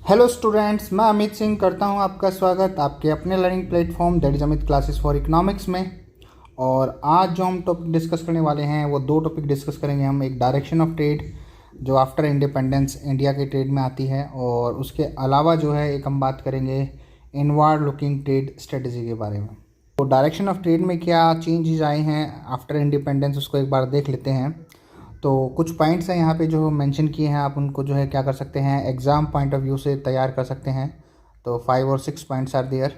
Hello students, मैं अमित सिंह करता हूं आपका स्वागत आपके अपने learning platform that is Amit classes for economics में। और आज जो हम टॉपिक डिस्कस करने वाले हैं वो दो टॉपिक डिस्कस करेंगे हम। एक डायरेक्शन ऑफ ट्रेड जो आफ्टर इंडिपेंडेंस इंडिया के ट्रेड में आती है, और उसके अलावा जो है एक हम बात करेंगे इनवार्ड लुकिंग ट्रेड स्ट्रेटजी के बारे में। तो डायरेक्शन ऑफ ट्रेड में क्या चेंजेस आए हैं आफ्टर इंडिपेंडेंस उसको एक बार देख लेते हैं। तो कुछ पॉइंट्स हैं यहाँ पे जो मेंशन किए हैं, आप उनको जो है क्या कर सकते हैं एग्ज़ाम पॉइंट ऑफ व्यू से तैयार कर सकते हैं। तो 5 और 6 पॉइंट्स आर देयर।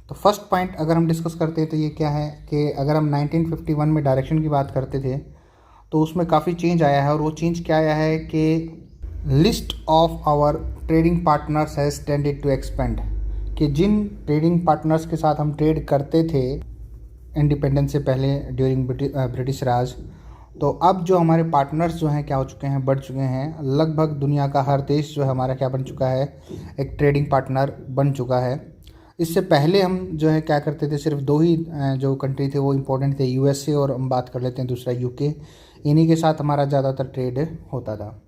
तो फर्स्ट पॉइंट अगर हम डिस्कस करते हैं तो ये क्या है कि अगर हम 1951 में डायरेक्शन की बात करते थे तो उसमें काफ़ी चेंज आया है। और वो चेंज क्या आया है कि list of our trading partners has tended to expand, कि जिन ट्रेडिंग पार्टनर्स के साथ हम ट्रेड करते थे इंडिपेंडेंस से पहले ड्यूरिंग ब्रिटिश राज, तो अब जो हमारे पार्टनर्स जो हैं क्या हो चुके हैं, बढ़ चुके हैं। लगभग दुनिया का हर देश जो है हमारा क्या बन चुका है, एक ट्रेडिंग पार्टनर बन चुका है। इससे पहले हम जो है क्या करते थे, सिर्फ दो ही जो कंट्री थे वो इम्पोर्टेंट थे, यूएसए और हम बात कर लेते हैं दूसरा यूके। इन्हीं के साथ हमारा ज़्यादातर ट्रेड होता था।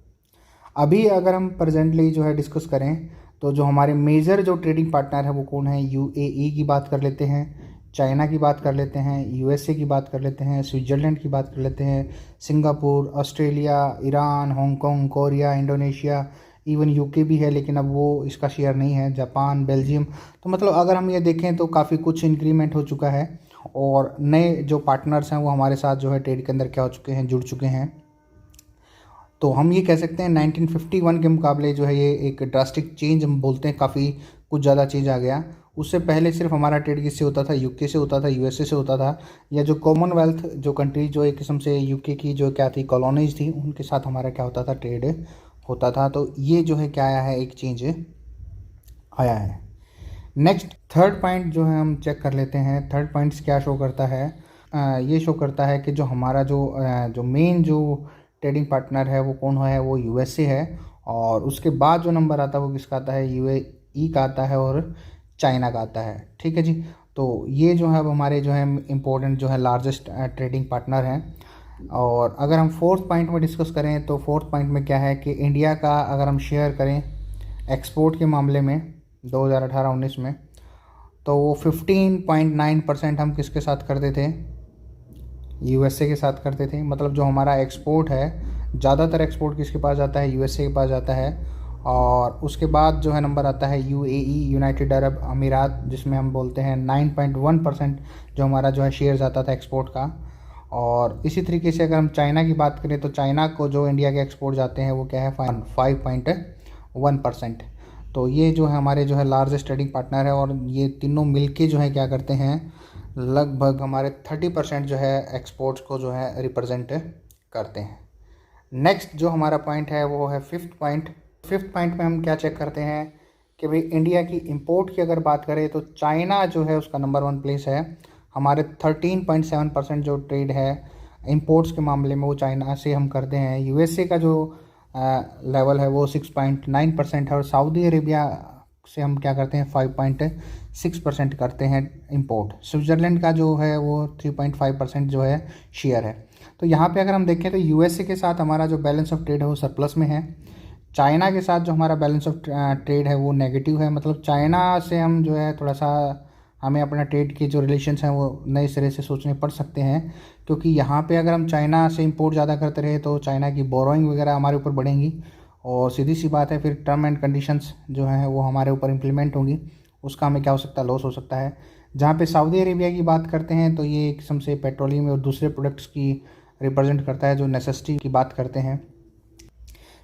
अभी अगर हम प्रेजेंटली जो है डिस्कस करें तो जो हमारे मेजर जो ट्रेडिंग पार्टनर है वो कौन है, यूएई की बात कर लेते हैं, चाइना की बात कर लेते हैं, यूएसए की बात कर लेते हैं, स्विट्ज़रलैंड की बात कर लेते हैं, Singapore, Australia, Iran, Hong Kong, Korea, Indonesia, even UK भी है लेकिन अब वो इसका शेयर नहीं है, जापान, बेल्जियम। तो मतलब अगर हम ये देखें तो काफ़ी कुछ इंक्रीमेंट हो चुका है और नए जो पार्टनर्स हैं वो हमारे साथ जो है ट्रेड के अंदर क्या हो चुके हैं, जुड़ चुके हैं। तो हम ये कह सकते हैं 1951 के मुकाबले जो है ये एक ड्रास्टिक चेंज हम बोलते हैं, काफ़ी कुछ ज़्यादा चेंज आ गया। उससे पहले सिर्फ हमारा ट्रेड किससे होता था, यूके से होता था, यूएसए से होता था, या जो कॉमनवेल्थ जो कंट्री जो एक किस्म से यूके की जो क्या थी कॉलोनीज थी उनके साथ हमारा क्या होता था, ट्रेड होता था। तो ये जो है क्या आया है, एक चेंज आया है। नेक्स्ट थर्ड पॉइंट जो है हम चेक कर लेते हैं। थर्ड पॉइंट्स क्या शो करता है, ये शो करता है कि जो हमारा जो मेन जो ट्रेडिंग पार्टनर है वो कौन है, वो यूएसए है। और उसके बाद जो नंबर आता है वो किसका आता है, यूएई का आता है और चाइना का आता है। ठीक है जी। तो ये जो है अब हमारे जो है इम्पोर्टेंट जो है लार्जेस्ट ट्रेडिंग पार्टनर हैं। और अगर हम फोर्थ पॉइंट में डिस्कस करें तो फोर्थ पॉइंट में क्या है कि इंडिया का अगर हम शेयर करें एक्सपोर्ट के मामले में 2018-19 में, तो वो 15.9% हम किसके साथ करते थे, यूएसए के साथ करते थे। मतलब जो हमारा एक्सपोर्ट है, ज़्यादातर एक्सपोर्ट किसके पास जाता है, यूएसए के पास जाता है। और उसके बाद जो है नंबर आता है यूएई, यूनाइटेड अरब अमीरात, जिसमें हम बोलते हैं 9.1% जो हमारा जो है शेयर जाता था एक्सपोर्ट का। और इसी तरीके से अगर हम चाइना की बात करें तो चाइना को जो इंडिया के एक्सपोर्ट जाते हैं वो क्या है, 5.1%। तो ये जो है हमारे जो है लार्जेस्ट ट्रेडिंग पार्टनर है। और ये तीनों मिलके जो है क्या करते हैं, लगभग हमारे 30% जो है एक्सपोर्ट्स को जो है रिप्रेजेंट करते हैं। नेक्स्ट जो हमारा पॉइंट है वो है फिफ्थ पॉइंट। फिफ्थ पॉइंट में हम क्या चेक करते हैं कि भाई इंडिया की इंपोर्ट की अगर बात करें तो चाइना जो है उसका नंबर 1 प्लेस है। हमारे 13.7% जो ट्रेड है इंपोर्ट्स के मामले में वो चाइना से हम करते हैं। यूएसए का जो लेवल है वो 6.9% है। और सऊदी अरेबिया से हम क्या करते हैं, 5.6% करते हैं इंपोर्ट। स्विट्ज़रलैंड का जो है वो 3.5% जो है शेयर है। तो यहाँ पे अगर हम देखें तो यूएसए के साथ हमारा जो बैलेंस ऑफ ट्रेड है वो सरप्लस में है। चाइना के साथ जो हमारा बैलेंस ऑफ ट्रेड है वो नेगेटिव है। मतलब चाइना से हम जो है थोड़ा सा हमें अपना ट्रेड के जो रिलेशंस हैं वो नए सिरे से सोचने पड़ सकते हैं, क्योंकि यहाँ पे अगर हम चाइना से इंपोर्ट ज़्यादा करते रहे तो चाइना की बोरोइंग वगैरह हमारे ऊपर बढ़ेंगी और सीधी सी बात है फिर टर्म एंड कंडीशंस जो हैं वो हमारे ऊपर इम्प्लीमेंट होंगी, उसका हमें क्या हो सकता है, लॉस हो सकता है। जहाँ पे सऊदी अरेबिया की बात करते हैं तो ये एक किस्म से पेट्रोलियम और दूसरे प्रोडक्ट्स की रिप्रेजेंट करता है जो नेसेसिटी की बात करते हैं।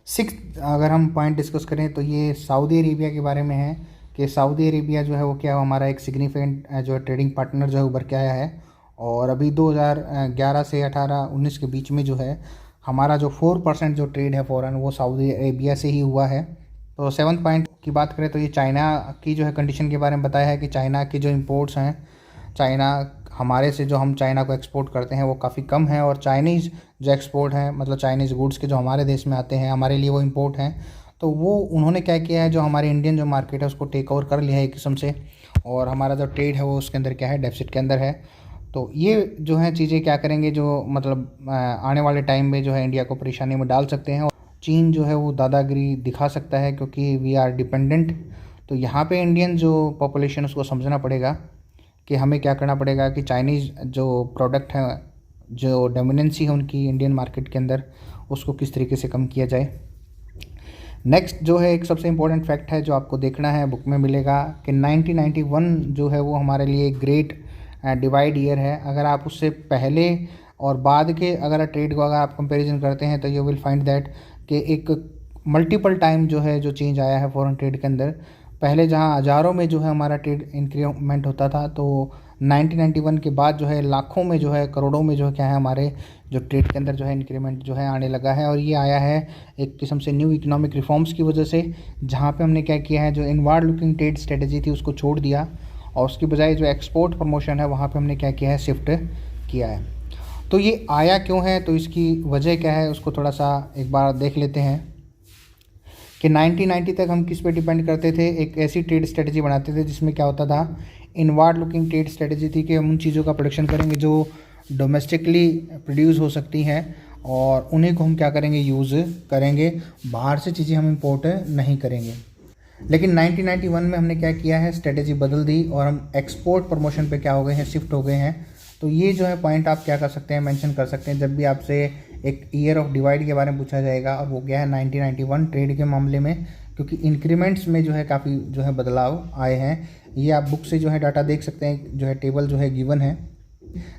सिक्स अगर हम पॉइंट डिस्कस करें तो ये सऊदी अरेबिया के बारे में है कि सऊदी अरेबिया जो है वो क्या हमारा एक सिग्निफिकेंट जो है ट्रेडिंग पार्टनर जो है उभर के आया है। और अभी 2011 से 18-19 के बीच में जो है हमारा जो 4% जो ट्रेड है फ़ॉरेन वो सऊदी अरेबिया से ही हुआ है। तो सेवन्थ पॉइंट की बात करें तो ये चाइना की जो है कंडीशन के बारे में बताया है कि चाइना की जो इम्पोर्ट्स हैं, चाइना हमारे से जो हम चाइना को एक्सपोर्ट करते हैं वो काफ़ी कम है। और चाइनीज़ जो एक्सपोर्ट है, मतलब चाइनीज़ गुड्स के जो हमारे देश में आते हैं हमारे लिए वो इम्पोर्ट हैं। तो वो उन्होंने क्या किया है, जो हमारे इंडियन जो मार्केट है उसको टेक ओवर कर लिया है एक किस्म से, और हमारा जो ट्रेड है वो उसके अंदर क्या है, डेफिसिट के अंदर है। तो ये जो है चीज़ें क्या करेंगे, जो मतलब आने वाले टाइम में जो है इंडिया को परेशानी में डाल सकते हैं। चीन जो है वो दादागिरी दिखा सकता है, क्योंकि वी आर डिपेंडेंट। तो यहाँ पे इंडियन जो पॉपुलेशन उसको समझना पड़ेगा कि हमें क्या करना पड़ेगा कि चाइनीज़ जो प्रोडक्ट है, जो डोमिनेंसी है उनकी इंडियन मार्केट के अंदर, उसको किस तरीके से कम किया जाए। नेक्स्ट जो है एक सबसे इम्पोर्टेंट फैक्ट है जो आपको देखना है, बुक में मिलेगा कि 1991 जो है वो हमारे लिए ग्रेट डिवाइड ईयर है। अगर आप उससे पहले और बाद के अगर ट्रेड को अगर आप कंपैरिजन करते हैं तो यू विल फाइंड दैट कि एक मल्टीपल टाइम जो है जो चेंज आया है फॉरेन ट्रेड के अंदर। पहले जहां हज़ारों में जो है हमारा ट्रेड इंक्रीमेंट होता था, तो 1991 के बाद जो है लाखों में जो है, करोड़ों में जो है क्या है हमारे जो ट्रेड के अंदर जो है इंक्रीमेंट जो है आने लगा है। और ये आया है एक किस्म से न्यू इकोनॉमिक रिफॉर्म्स की वजह से, जहाँ पे हमने क्या किया है, जो इनवार्ड लुकिंग ट्रेड स्ट्रेटजी थी उसको छोड़ दिया और उसकी बजाय जो एक्सपोर्ट प्रमोशन है वहाँ पे हमने क्या किया है, शिफ्ट किया है। तो ये आया क्यों है, तो इसकी वजह क्या है उसको थोड़ा सा एक बार देख लेते हैं कि 1990 तक हम किस पे डिपेंड करते थे। एक ऐसी ट्रेड स्ट्रेटजी बनाते थे जिसमें क्या होता था, इनवार्ड लुकिंग ट्रेड स्ट्रेटजी थी कि हम उन चीज़ों का प्रोडक्शन करेंगे जो डोमेस्टिकली प्रोड्यूस हो सकती हैं और उन्हीं को हम क्या करेंगे, यूज़ करेंगे, बाहर से चीज़ें हम इंपोर्ट नहीं करेंगे। लेकिन 1991 में हमने क्या किया है, स्ट्रेटजी बदल दी और हम एक्सपोर्ट प्रमोशन पे क्या हो गए हैं, शिफ्ट हो गए हैं। तो ये जो है पॉइंट आप क्या कर सकते हैं, मेंशन कर सकते हैं जब भी आपसे एक ईयर ऑफ डिवाइड के बारे में पूछा जाएगा, और वो क्या है 1991 ट्रेड के मामले में, क्योंकि इंक्रीमेंट्स में जो है काफ़ी जो है बदलाव आए हैं। ये आप बुक से जो है डाटा देख सकते हैं, जो है टेबल जो है गिवन है।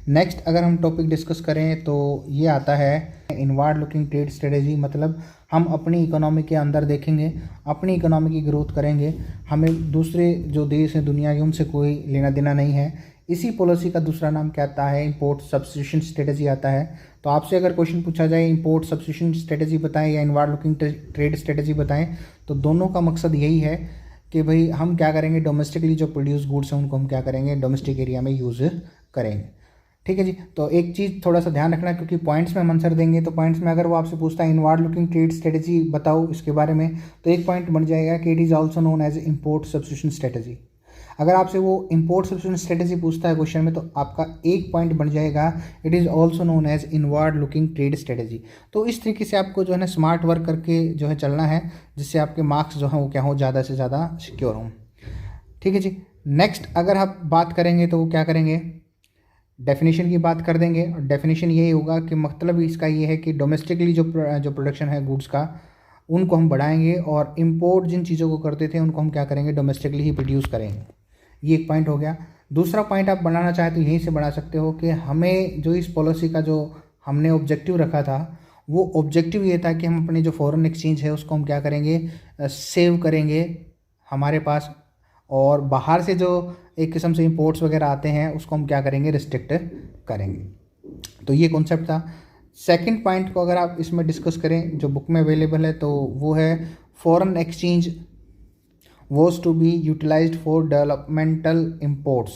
नेक्स्ट अगर हम टॉपिक डिस्कस करें तो ये आता है इनवार्ड लुकिंग ट्रेड स्ट्रेटजी। मतलब हम अपनी इकोनॉमी के अंदर देखेंगे, अपनी इकोनॉमी की ग्रोथ करेंगे, हमें दूसरे जो देश हैं दुनिया के उनसे कोई लेना देना नहीं है। इसी पॉलिसी का दूसरा नाम क्या आता है, इंपोर्ट सब्स्टिट्यूशन स्ट्रेटजी आता है। तो आपसे अगर क्वेश्चन पूछा जाए इंपोर्ट सब्स्टिट्यूशन स्ट्रेटजी बताएं या इनवार्ड लुकिंग ट्रेड स्ट्रेटजी बताएं, तो दोनों का मकसद यही है कि भाई हम क्या करेंगे, डोमेस्टिकली जो प्रोड्यूस गुड्स हैं उनको हम क्या करेंगे, डोमेस्टिक एरिया में यूज़ करेंगे। ठीक है जी। तो एक चीज़ थोड़ा सा ध्यान रखना, क्योंकि पॉइंट्स में हम आंसर देंगे, तो पॉइंट्स में अगर वो आपसे पूछता है इनवार्ड लुकिंग ट्रेड स्ट्रेटजी बताओ इसके बारे में, तो एक पॉइंट बन जाएगा कि it is also known as import substitution strategy. अगर आपसे वो इंपोर्ट सब्स्टिट्यूशन स्ट्रेटजी पूछता है क्वेश्चन में, तो आपका एक पॉइंट बन जाएगा it is also known as inward looking trade strategy. तो इस तरीके से आपको जो है ना स्मार्ट वर्क करके जो है चलना है, जिससे आपके मार्क्स जो हैं वो क्या हो, ज़्यादा से ज़्यादा सिक्योर हों। ठीक है जी। नेक्स्ट अगर आप बात करेंगे तो वो क्या करेंगे, डेफिनेशन की बात कर देंगे। और डेफिनेशन यही होगा कि मतलब इसका ये है कि डोमेस्टिकली जो प्रोडक्शन है गुड्स का, उनको हम बढ़ाएंगे, और इंपोर्ट जिन चीज़ों को करते थे उनको हम क्या करेंगे, डोमेस्टिकली ही प्रोड्यूस करेंगे। ये एक पॉइंट हो गया। दूसरा पॉइंट आप बनाना चाहे तो यहीं से बना सकते हो कि हमें जो इस पॉलिसी का जो हमने ऑब्जेक्टिव रखा था, वो ऑब्जेक्टिव ये था कि हम अपने जो फॉरेन एक्सचेंज है उसको हम क्या करेंगे, सेव करेंगे हमारे पास, और बाहर से जो एक किस्म से इंपोर्ट्स वगैरह आते हैं उसको हम क्या करेंगे, रिस्ट्रिक्ट करेंगे। तो ये कॉन्सेप्ट था। सेकंड पॉइंट को अगर आप इसमें डिस्कस करें जो बुक में अवेलेबल है, तो वो है foreign exchange was to be utilized for developmental imports.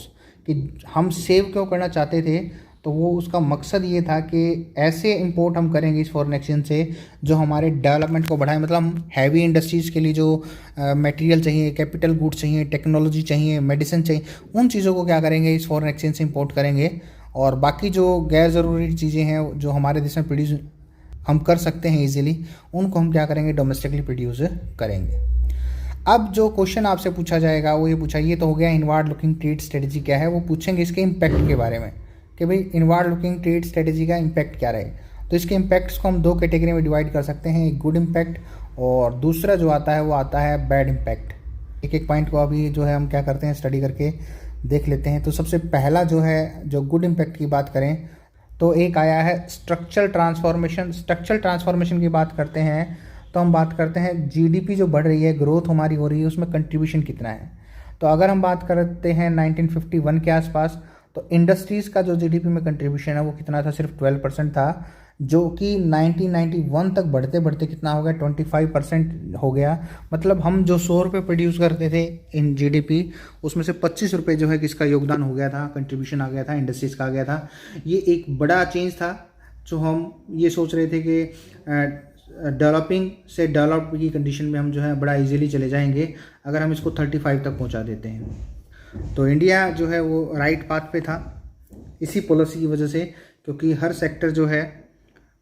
कि हम सेव क्यों करना चाहते थे, तो वो उसका मकसद ये था कि ऐसे इंपोर्ट हम करेंगे इस फॉरेन एक्सचेंज से जो हमारे डेवलपमेंट को बढ़ाए। मतलब हम हैवी इंडस्ट्रीज़ के लिए जो मटेरियल चाहिए, कैपिटल गुड्स चाहिए, टेक्नोलॉजी चाहिए, मेडिसिन चाहिए, उन चीज़ों को क्या करेंगे, इस फॉरेन एक्सचेंज से इंपोर्ट करेंगे। और बाकी जो गैर ज़रूरी चीज़ें हैं जो हमारे देश में प्रोड्यूस हम कर सकते हैं ईजिली, उनको हम क्या करेंगे, डोमेस्टिकली प्रोड्यूस करेंगे। अब जो क्वेश्चन आपसे पूछा जाएगा वो ये पूछा, ये तो हो गया इनवार्ड लुकिंग ट्रेड स्ट्रेटजी क्या है, वो पूछेंगे इसके इम्पैक्ट के बारे में कि भाई इनवार्ड लुकिंग ट्रेड स्ट्रेटजी का इम्पैक्ट क्या रहे। तो इसके इम्पैक्ट्स को हम दो कैटेगरी में डिवाइड कर सकते हैं, एक गुड इम्पैक्ट और दूसरा जो आता है वो आता है बैड इम्पैक्ट। एक एक पॉइंट को अभी जो है हम क्या करते हैं, स्टडी करके देख लेते हैं। तो सबसे पहला जो है, जो गुड इम्पैक्ट की बात करें तो एक आया है स्ट्रक्चरल ट्रांसफॉर्मेशन। स्ट्रक्चरल ट्रांसफॉर्मेशन की बात करते हैं तो हम बात करते हैं जीडीपी जो बढ़ रही है, ग्रोथ हमारी हो रही है, उसमें कंट्रीब्यूशन कितना है। तो अगर हम बात करते हैं 1951 के आसपास, तो इंडस्ट्रीज़ का जो जीडीपी में कंट्रीब्यूशन है वो कितना था, सिर्फ 12% था, जो कि 1991 तक बढ़ते बढ़ते कितना हो गया, 25% हो गया। मतलब हम जो 100 रुपये प्रोड्यूस करते थे इन जीडीपी, उसमें से 25 रुपये जो है किसका योगदान हो गया था, कंट्रीब्यूशन आ गया था, इंडस्ट्रीज़ का आ गया था। ये एक बड़ा चेंज था जो हम ये सोच रहे थे कि डेवलपिंग से डेवलप की कंडीशन में हम जो है बड़ा इजीली चले जाएंगे अगर हम इसको 35 तक पहुंचा देते हैं। तो इंडिया जो है वो राइट पाथ पे था इसी पॉलिसी की वजह से, क्योंकि हर सेक्टर जो है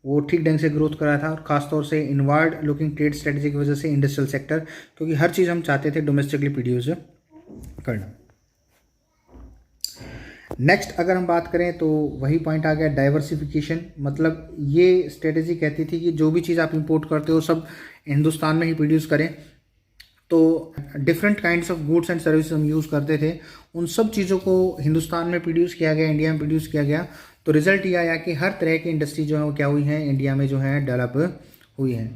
वो ठीक ढंग से ग्रोथ कर रहा था, और ख़ासतौर से इनवर्ड लुकिंग ट्रेड स्ट्रेटजी की वजह से इंडस्ट्रियल सेक्टर, क्योंकि हर चीज़ हम चाहते थे डोमेस्टिकली प्रोड्यूस करना। नेक्स्ट अगर हम बात करें तो वही पॉइंट आ गया डाइवर्सिफिकेशन। मतलब ये स्ट्रेटजी कहती थी कि जो भी चीज़ आप इंपोर्ट करते हो सब हिंदुस्तान में ही प्रोड्यूस करें। तो different kinds of goods and service हम यूज़ करते थे, उन सब चीज़ों को हिंदुस्तान में प्रोड्यूस किया गया, इंडिया में प्रोड्यूस किया गया। तो रिजल्ट ये आया कि हर तरह की इंडस्ट्री जो है वो क्या हुई है, इंडिया में जो है डेवलप हुई है।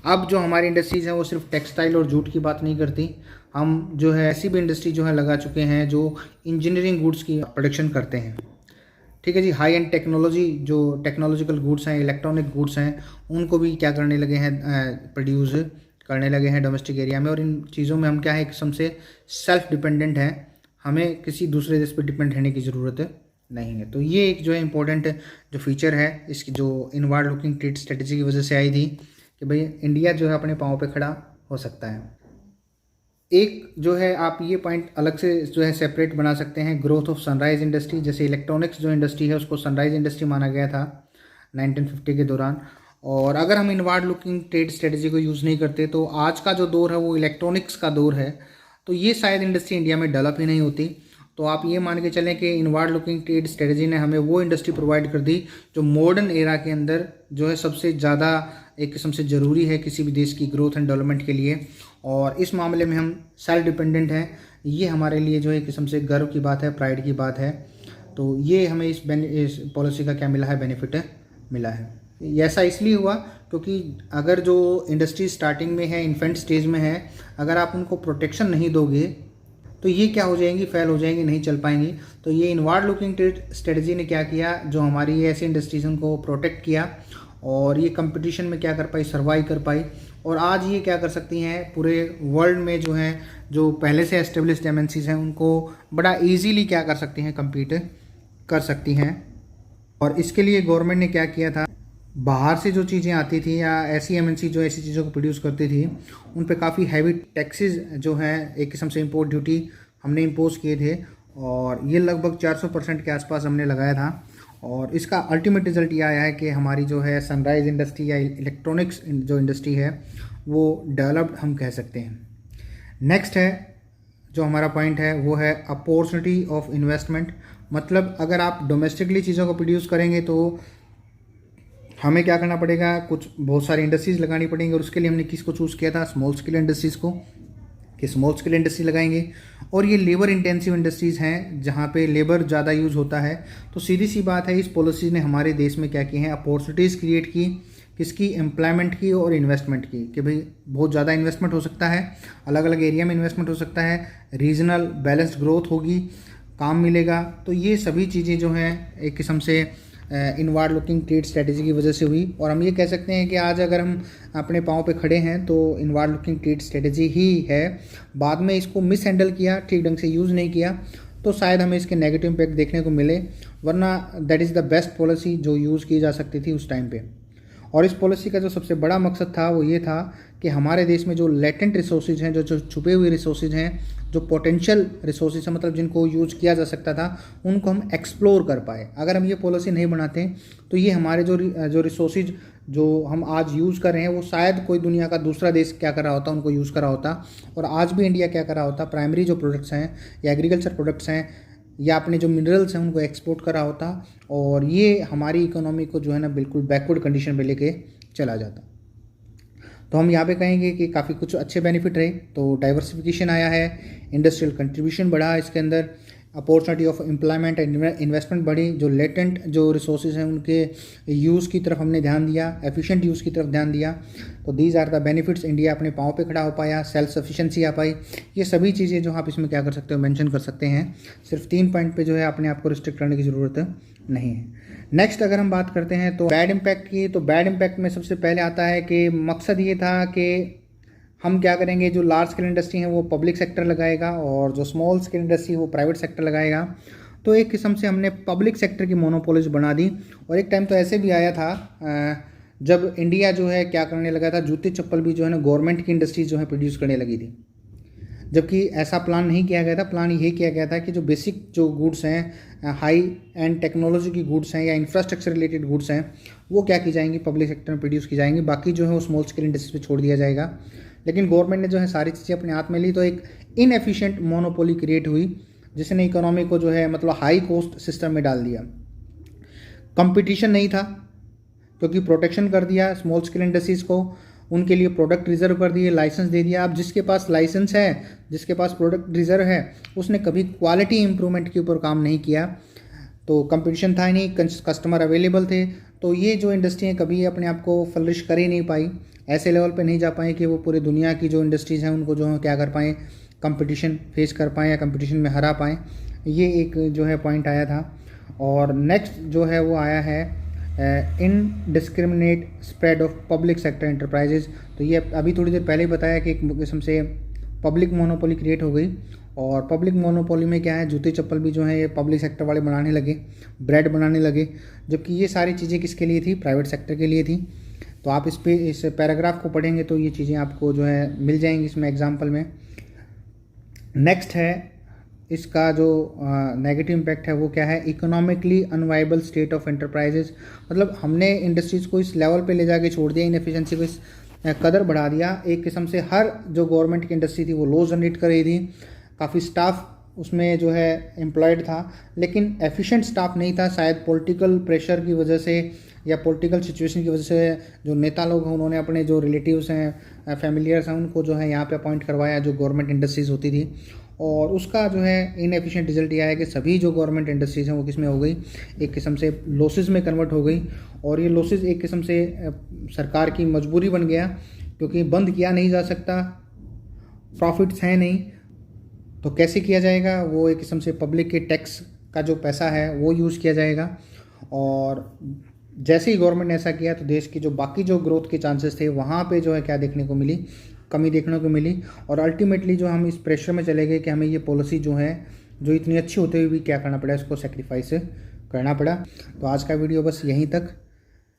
अब जो हमारी इंडस्ट्रीज़ हैं वो सिर्फ टेक्सटाइल और जूट की बात नहीं करती, हम जो है ऐसी भी इंडस्ट्री जो है लगा चुके हैं जो इंजीनियरिंग गुड्स की प्रोडक्शन करते हैं। ठीक है जी, हाई एंड टेक्नोलॉजी जो टेक्नोलॉजिकल गुड्स हैं, इलेक्ट्रॉनिक गुड्स हैं, उनको भी क्या करने लगे हैं, प्रोड्यूस करने लगे हैं डोमेस्टिक एरिया में। और इन चीज़ों में हम क्या है, एक किस्म से सेल्फ डिपेंडेंट हैं, हमें किसी दूसरे देश पर डिपेंड रहने की ज़रूरत नहीं है। तो ये एक जो है इम्पोर्टेंट जो फीचर है इसकी, जो इनवर्ड लुकिंग ट्रेड स्ट्रेटजी की वजह से आई थी कि भाई इंडिया जो है अपने पाँव पे खड़ा हो सकता है। एक जो है आप ये पॉइंट अलग से जो है सेपरेट बना सकते हैं, ग्रोथ ऑफ सनराइज इंडस्ट्री। जैसे इलेक्ट्रॉनिक्स जो इंडस्ट्री है उसको सनराइज इंडस्ट्री माना गया था 1950 के दौरान। और अगर हम इनवर्ड लुकिंग ट्रेड स्ट्रेटजी को यूज़ नहीं करते तो आज का जो दौर है वो इलेक्ट्रॉनिक्स का दौर है, तो ये शायद इंडस्ट्री इंडिया में डेवलप ही नहीं होती। तो आप ये मान के चलें कि इनवर्ड लुकिंग ट्रेड स्ट्रेटजी ने हमें वो इंडस्ट्री प्रोवाइड कर दी जो मॉडर्न एरा के अंदर जो है सबसे ज़्यादा एक किस्म से ज़रूरी है किसी भी देश की ग्रोथ एंड डेवलपमेंट के लिए। और इस मामले में हम सेल्फ डिपेंडेंट हैं, ये हमारे लिए जो है एक किस्म से गर्व की बात है, प्राइड की बात है। तो ये हमें इस पॉलिसी का क्या मिला है, बेनिफिट मिला है। ऐसा इसलिए हुआ क्योंकि अगर जो इंडस्ट्री स्टार्टिंग में है, इन्फेंट स्टेज में है, अगर आप उनको प्रोटेक्शन नहीं दोगे तो ये क्या हो जाएंगी, फेल हो जाएंगी, नहीं चल पाएंगी। तो ये इनवर्ड लुकिंग ट्रेड स्ट्रेटजी ने क्या किया, जो हमारी ऐसी इंडस्ट्रीज उनको प्रोटेक्ट किया और ये कंपटीशन में क्या कर पाई, सर्वाइव कर पाई। और आज ये क्या कर सकती हैं, पूरे वर्ल्ड में जो है जो पहले से एस्टेब्लिश्ड एमएनसीज हैं उनको बड़ा इजीली क्या कर सकती हैं, कम्पीट कर सकती हैं। और इसके लिए गवर्नमेंट ने क्या किया था, बाहर से जो चीज़ें आती थी या ऐसी एमएनसी जो ऐसी चीज़ों को प्रोड्यूस करती थी उन पे काफ़ी हैवी टैक्सेस जो हैं, एक किस्म से इंपोर्ट ड्यूटी हमने इम्पोज किए थे, और ये लगभग 400% के आसपास हमने लगाया था। और इसका अल्टीमेट रिजल्ट ये आया है कि हमारी जो है सनराइज इंडस्ट्री या इलेक्ट्रॉनिक्स जो इंडस्ट्री है वो डेवलप्ड हम कह सकते हैं। नेक्स्ट है जो हमारा पॉइंट है वो है अपॉर्चुनिटी ऑफ इन्वेस्टमेंट। मतलब अगर आप डोमेस्टिकली चीज़ों को प्रोड्यूस करेंगे तो हमें क्या करना पड़ेगा, कुछ बहुत सारी इंडस्ट्रीज़ लगानी पड़ेंगी। और उसके लिए हमने किसको चूज़ किया था, स्मॉल स्केल इंडस्ट्रीज़ को, कि स्मॉल स्केल इंडस्ट्री लगाएंगे। और ये लेबर इंटेंसिव इंडस्ट्रीज़ हैं जहाँ पे लेबर ज़्यादा यूज़ होता है। तो सीधी सी बात है, इस पॉलिसी ने हमारे देश में क्या की हैं, अपॉर्चुनिटीज़ क्रिएट की, किसकी, एम्प्लॉयमेंट की और इन्वेस्टमेंट की, कि भाई बहुत ज़्यादा इन्वेस्टमेंट हो सकता है, अलग अलग एरिया में इन्वेस्टमेंट हो सकता है, रीजनल बैलेंस्ड ग्रोथ होगी, काम मिलेगा। तो ये सभी चीज़ें जो हैं एक किस्म से इनवर्ड लुकिंग ट्रेड स्ट्रेटजी की वजह से हुई। और हम ये कह सकते हैं कि आज अगर हम अपने पाँव पे खड़े हैं तो इनवर्ड लुकिंग ट्रेड स्ट्रेटजी ही है। बाद में इसको मिस हैंडल किया, ठीक ढंग से यूज़ नहीं किया तो शायद हमें इसके नेगेटिव इम्पैक्ट देखने को मिले, वरना that is the best policy जो यूज़ की जा सकती थी उस टाइम पे। और इस पॉलिसी का जो सबसे बड़ा मकसद था वो ये था कि हमारे देश में जो लेटेंट रिसोर्सेज हैं, जो छुपे हुए रिसोर्सेज हैं, जो पोटेंशियल रिसोर्सेज हैं, मतलब जिनको यूज़ किया जा सकता था, उनको हम एक्सप्लोर कर पाए। अगर हम ये पॉलिसी नहीं बनाते तो ये हमारे जो रिसोर्सेज जो हम आज यूज़ कर रहे हैं वो शायद कोई दुनिया का दूसरा देश क्या कर रहा होता, उनको यूज़ कर रहा होता। और आज भी इंडिया क्या कर रहा होता, प्राइमरी जो प्रोडक्ट्स हैं या एग्रीकल्चर प्रोडक्ट्स हैं या अपने जो मिनरल्स हैं उनको एक्सपोर्ट करा होता, और ये हमारी इकोनॉमी को जो है ना बिल्कुल बैकवर्ड कंडीशन पे लेके चला जाता। तो हम यहाँ पे कहेंगे कि काफ़ी कुछ अच्छे बेनिफिट रहे। तो डाइवर्सिफिकेशन आया है, इंडस्ट्रियल कंट्रीब्यूशन बढ़ा इसके अंदर, opportunity of employment and investment बढ़ी, जो लेटेंट जो रिसोर्सेज हैं उनके यूज़ की तरफ हमने ध्यान दिया, एफिशिएंट यूज़ की तरफ ध्यान दिया। तो these are the benefits, India अपने पाँव पे खड़ा हो पाया, सेल्फ सफिशिएंसी आ पाई। ये सभी चीज़ें जो आप इसमें क्या कर सकते हो, मेंशन कर सकते हैं। सिर्फ 3 पॉइंट पे जो है अपने आप को रिस्ट्रिक्ट करने की ज़रूरत नहीं है। नेक्स्ट अगर हम बात करते हैं तो बैड इम्पैक्ट की, तो बैड इम्पैक्ट में सबसे पहले आता है कि मकसद ये था कि हम क्या करेंगे, जो लार्ज स्केल इंडस्ट्री है वो पब्लिक सेक्टर लगाएगा और जो स्मॉल स्केल इंडस्ट्री है वो प्राइवेट सेक्टर लगाएगा। तो एक किस्म से हमने पब्लिक सेक्टर की मोनोपोलीज बना दी। और एक टाइम तो ऐसे भी आया था जब इंडिया जो है क्या करने लगा था, जूते चप्पल भी जो है ना गवर्नमेंट की इंडस्ट्रीज जो है प्रोड्यूस करने लगी थी। जबकि ऐसा प्लान नहीं किया गया था। प्लान ये किया गया था कि जो बेसिक जो गुड्स हैं, हाई एंड टेक्नोलॉजी की गुड्स हैं या इंफ्रास्ट्रक्चर रिलेटेड गुड्स हैं, वो क्या की जाएंगी, पब्लिक सेक्टर में प्रोड्यूस की जाएंगी, बाकी जो है वो स्मॉल स्केल इंडस्ट्री पे छोड़ दिया जाएगा। लेकिन गवर्नमेंट ने जो है सारी चीज़ें अपने हाथ में ली, तो एक इनएफिशिएंट मोनोपोली क्रिएट हुई, जिसने इकोनॉमी को जो है मतलब हाई कॉस्ट सिस्टम में डाल दिया। कंपटीशन नहीं था, क्योंकि प्रोटेक्शन कर दिया स्मॉल स्केल इंडस्ट्रीज़ को, उनके लिए प्रोडक्ट रिजर्व कर दिए, लाइसेंस दे दिया। अब जिसके पास लाइसेंस है, जिसके पास प्रोडक्ट रिजर्व है, उसने कभी क्वालिटी इंप्रूवमेंट के ऊपर काम नहीं किया, तो कंपटीशन था ही नहीं, कस्टमर अवेलेबल थे, तो ये जो इंडस्ट्री है कभी अपने आप को फ्लरिश कर ही नहीं पाई, ऐसे लेवल पे नहीं जा पाए कि वो पूरी दुनिया की जो इंडस्ट्रीज़ हैं उनको जो है क्या कर पाएँ, कंपटीशन फेस कर पाएँ या कंपटीशन में हरा पाएँ। ये एक जो है पॉइंट आया था। और नेक्स्ट जो है वो आया है indiscriminate spread of public sector enterprises. तो ये अभी थोड़ी देर पहले ही बताया कि एक किस्म से पब्लिक मोनोपोली क्रिएट हो गई। और पब्लिक मोनोपोली में क्या है, जूते चप्पल भी जो है ये पब्लिक सेक्टर वाले बनाने लगे, ब्रेड बनाने लगे, जबकि ये सारी चीज़ें किसके लिए थी, प्राइवेट सेक्टर के लिए थी। तो आप इस पैराग्राफ को पढ़ेंगे तो ये चीज़ें आपको जो है मिल जाएंगी इसमें एग्जाम्पल में। नेक्स्ट है इसका जो नेगेटिव इम्पैक्ट है वो क्या है, economically unviable state of enterprises. मतलब हमने इंडस्ट्रीज़ को इस लेवल पे ले जाके छोड़ दिया, इनएफिशिएंसी को इस कदर बढ़ा दिया, एक किस्म से हर जो गवर्नमेंट की इंडस्ट्री थी वो लॉस जनरेट कर रही थी, काफ़ी स्टाफ उसमें जो है एम्प्लॉयड था, लेकिन एफिशिएंट स्टाफ नहीं था। शायद पॉलिटिकल प्रेशर की वजह से या पॉलिटिकल सिचुएशन की वजह से जो नेता लोग हैं उन्होंने अपने जो रिलेटिव्स हैं, फैमिलियर्स हैं, उनको जो है यहाँ पे अपॉइंट करवाया जो गवर्नमेंट इंडस्ट्रीज़ होती थी, और उसका जो है इनएफिशिएंट रिजल्ट ये आया कि सभी जो गवर्नमेंट इंडस्ट्रीज़ हैं वो किस में हो गई, एक किस्म से लॉसेस में कन्वर्ट हो गई। और ये लॉसेस एक किस्म से सरकार की मजबूरी बन गया, क्योंकि बंद किया नहीं जा सकता, प्रॉफिट्स हैं नहीं, तो कैसे किया जाएगा, वो एक किस्म से पब्लिक के टैक्स का जो पैसा है वो यूज़ किया जाएगा। और जैसे ही गवर्नमेंट ने ऐसा किया तो देश की जो बाकी जो ग्रोथ के चांसेस थे वहाँ पे जो है क्या देखने को मिली, कमी देखने को मिली। और अल्टीमेटली जो हम इस प्रेशर में चले गए कि हमें ये पॉलिसी जो है जो इतनी अच्छी होते हुए भी क्या करना पड़ा, इसको सेक्रीफाइस करना पड़ा। तो आज का वीडियो बस यहीं तक।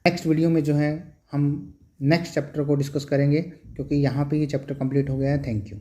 नेक्स्ट वीडियो में जो है हम नेक्स्ट चैप्टर को डिस्कस करेंगे, क्योंकि यहाँ पे ये चैप्टर कंप्लीट हो गया है। Thank you.